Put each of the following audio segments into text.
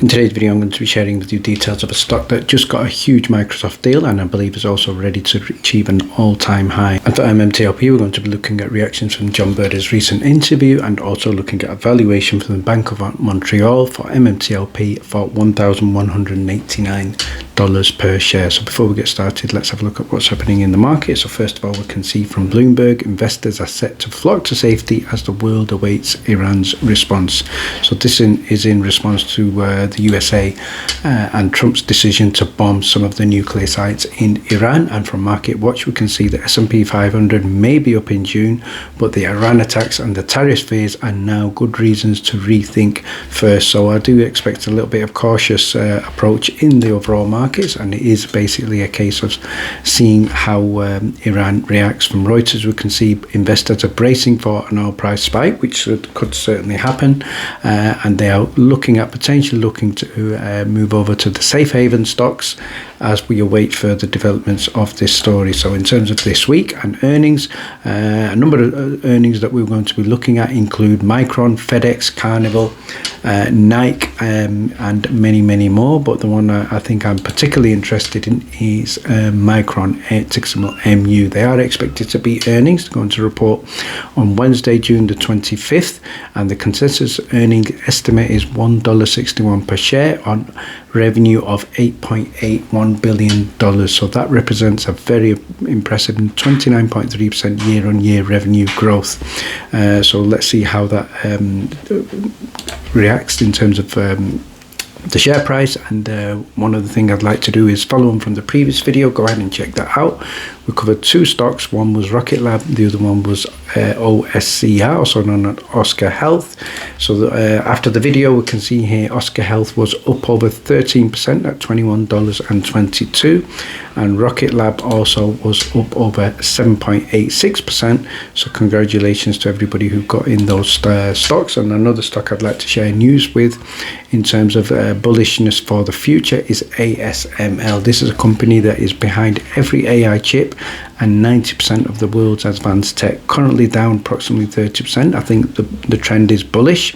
In today's video, I'm going to be sharing with you details of a stock that just got a huge Microsoft deal and I believe is also ready to achieve an all-time high. And for MMTLP, we're going to be looking at reactions from John Brda's recent interview and also looking at a valuation from the Bank of Montreal for MMTLP for $1,189 per share. So before we get started, let's have a look at what's happening in the market. So first of all, we can see from Bloomberg, investors are set to flock to safety as the world awaits Iran's response. So this is in response to the USA and Trump's decision to bomb some of the nuclear sites in Iran. And from Market Watch, we can see the S&P 500 may be up in June, but the Iran attacks and the tariff fears are now good reasons to rethink first. So I do expect a little bit of cautious approach in the overall markets, and it is basically a case of seeing how Iran reacts. From Reuters, we can see investors are bracing for an oil price spike, which could certainly happen, and they are potentially looking to move over to the safe haven stocks as we await further developments of this story. So in terms of this week and earnings, a number of earnings that we're going to be looking at include Micron, FedEx, Carnival, Nike, and many more. But the one I think I'm particularly interested in is Micron, ticker symbol MU. They are expected to be earnings, going to report on Wednesday, June the 25th, and the consensus earning estimate is $1.61 per share on revenue of $8.81 billion. So that represents a very impressive 29.3% year-on-year revenue growth. So let's see how that reacts in terms of the share price. And one other thing I'd like to do is follow on from the previous video. Go ahead and check that out. We covered two stocks. One was Rocket Lab, the other one was OSCR, also known as Oscar Health. So after the video, we can see here Oscar Health was up over 13% at $21.22, and Rocket Lab also was up over 7.86%. So congratulations to everybody who got in those stocks. And another stock I'd like to share news with in terms of bullishness for the future is ASML. This is a company that is behind every AI chip and 90% of the world's advanced tech, currently down approximately 30%. I think the trend is bullish.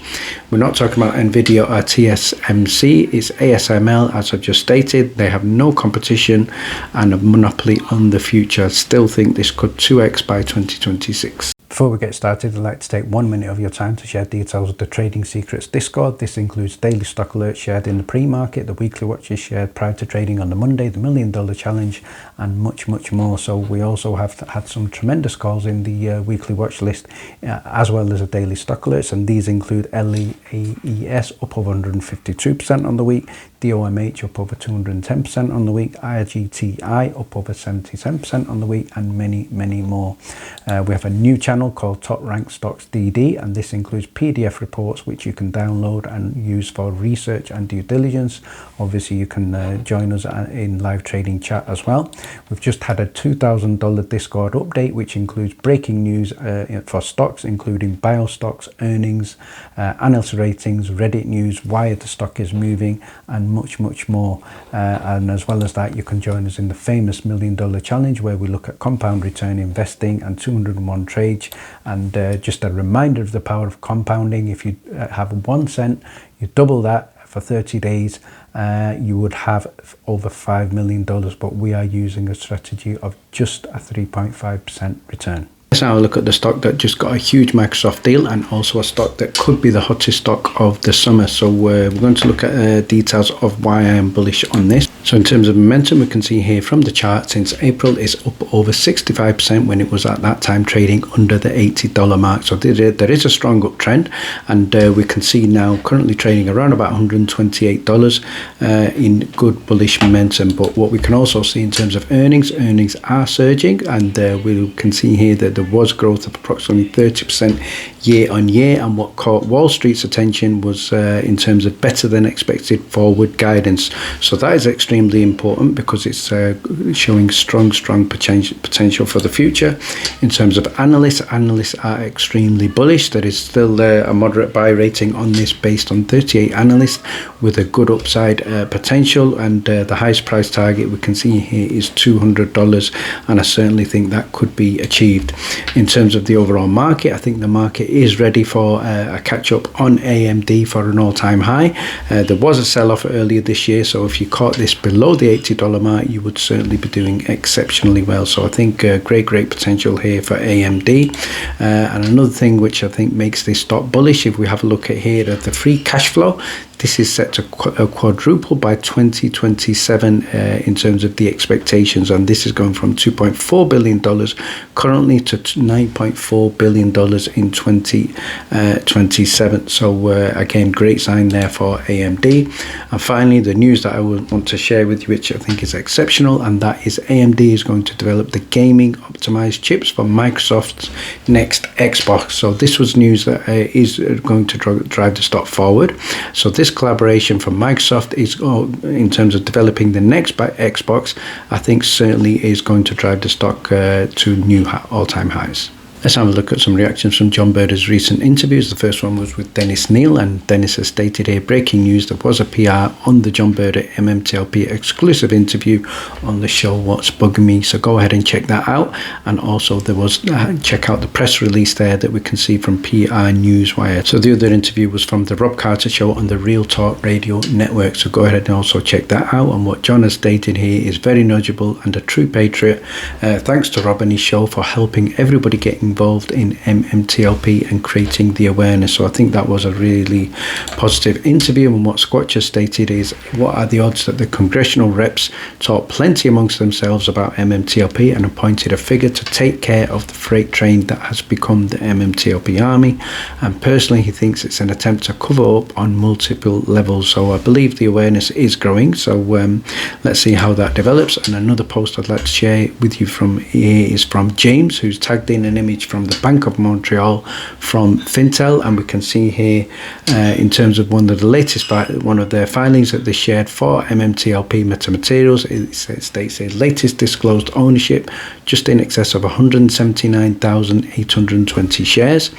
We're not talking about Nvidia or TSMC, it's ASML, as I've just stated. They have no competition and a monopoly on the future. I still think this could 2x by 2026. Before we get started, I'd like to take 1 minute of your time to share details of the Trading Secrets Discord. This includes daily stock alerts shared in the pre-market, the weekly watches shared prior to trading on the Monday, the $1 Million Challenge, and much more. So we also have had some tremendous calls in the weekly watch list, as well as the daily stock alerts, and these include LEAES up over 152% on the week, DOMH up over 210% on the week, IGTI up over 77% on the week, and many more. We have a new channel called Top Ranked Stocks DD, and this includes PDF reports which you can download and use for research and due diligence. Obviously you can join us in live trading chat as well. We've just had a $2,000 Discord update which includes breaking news for stocks, including bio stocks, earnings, analyst ratings, Reddit news, why the stock is moving, and much more. And as well as that, you can join us in the famous $1 Million Challenge, where we look at compound return investing and 201 trades. And just a reminder of the power of compounding. If you have 1 cent, you double that for 30 days, you would have over $5 million, but we are using a strategy of just a 3.5% return. Let's now look at the stock that just got a huge Microsoft deal, and also a stock that could be the hottest stock of the summer. So we're going to look at details of why I am bullish on this. So in terms of momentum, we can see here from the chart since April is up over 65% when it was at that time trading under the $80 mark. So there is a strong uptrend, and we can see now currently trading around about $128 in good bullish momentum. But what we can also see in terms of earnings are surging, and we can see here that there was growth of approximately 30% year on year, and what caught Wall Street's attention was in terms of better than expected forward guidance. So that is extremely extremely important because it's showing strong potential for the future. In terms of analysts are extremely bullish. There is still a moderate buy rating on this based on 38 analysts with a good upside potential, and the highest price target we can see here is $200, and I certainly think that could be achieved. In terms of the overall market, I think the market is ready for a catch up on AMD for an all-time high. There was a sell-off earlier this year, so if you caught this below the $80 mark, you would certainly be doing exceptionally well. So I think great potential here for AMD. And another thing which I think makes this stock bullish, if we have a look at here at the free cash flow, this is set to quadruple by 2027 in terms of the expectations, and this is going from $2.4 billion currently to $9.4 billion in 2027. So again, great sign there for AMD. And finally, the news that I would want to share with you, which I think is exceptional, and that is AMD is going to develop the gaming optimized chips for Microsoft's next Xbox. So this was news that is going to drive the stock forward. So this collaboration from Microsoft is in terms of developing the next Xbox, I think certainly is going to drive the stock to new all-time highs. Let's have a look at some reactions from John Brda's recent interviews. The first one was with Dennis Neal, and Dennis has stated here, breaking news, there was a PR on the John Brda MMTLP exclusive interview on the show What's Bugging Me, so go ahead and check that out. And also there was, check out the press release there that we can see from PR Newswire. So the other interview was from the Rob Carter show on the Real Talk Radio Network, so go ahead and also check that out. And what John has stated here is very knowledgeable and a true patriot. Thanks to Rob and his show for helping everybody get involved in MMTLP and creating the awareness. So I think that was a really positive interview. And what Squatch has stated is, what are the odds that the congressional reps talk plenty amongst themselves about MMTLP and appointed a figure to take care of the freight train that has become the MMTLP army? And personally, he thinks it's an attempt to cover up on multiple levels. So I believe the awareness is growing. So let's see how that develops. And another post I'd like to share with you from here is from James, who's tagged in an image from the Bank of Montreal from Fintel, and we can see here in terms of one of the latest one of their filings that they shared for MMTLP Metamaterials, it states a latest disclosed ownership just in excess of 179,820 shares,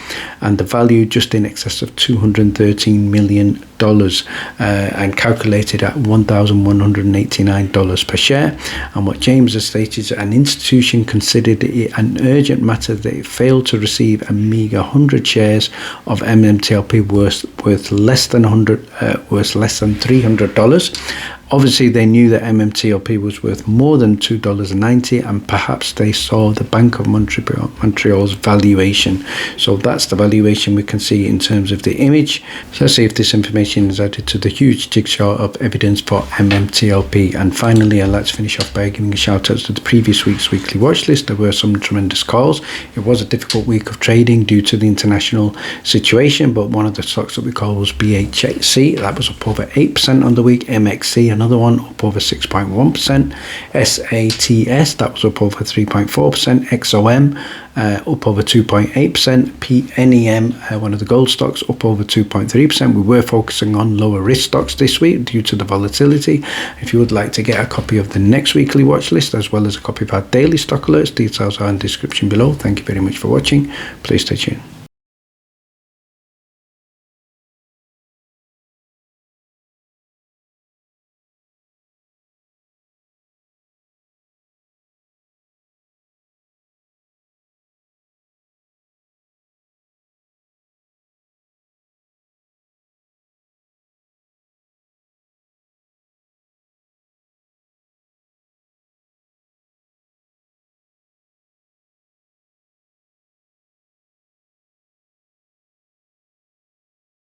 and the value just in excess of $213 million, and calculated at $1,189 per share. And what James has stated is an institution considered it an urgent matter that it failed to receive a meager 100 shares of MMTLP worth less than $300. Obviously, they knew that MMTLP was worth more than $2.90, and perhaps they saw the Bank of Montreal's valuation. So that's the valuation we can see in terms of the image. So let's see if this information is added to the huge jigsaw of evidence for MMTLP. And finally, I'd like to finish off by giving a shout out to the previous week's weekly watch list. There were some tremendous calls. It was a difficult week of trading due to the international situation, but one of the stocks that we called was BHC. That was up over 8% on the week. MXC, another one, up over 6.1%. SATS, that was up over 3.4%. XOM, up over 2.8%. NEM, one of the gold stocks, up over 2.3%. We were focusing on lower risk stocks this week due to the volatility. If you would like to get a copy of the next weekly watch list as well as a copy of our daily stock alerts, details are in the description below. Thank you very much for watching. Please stay tuned.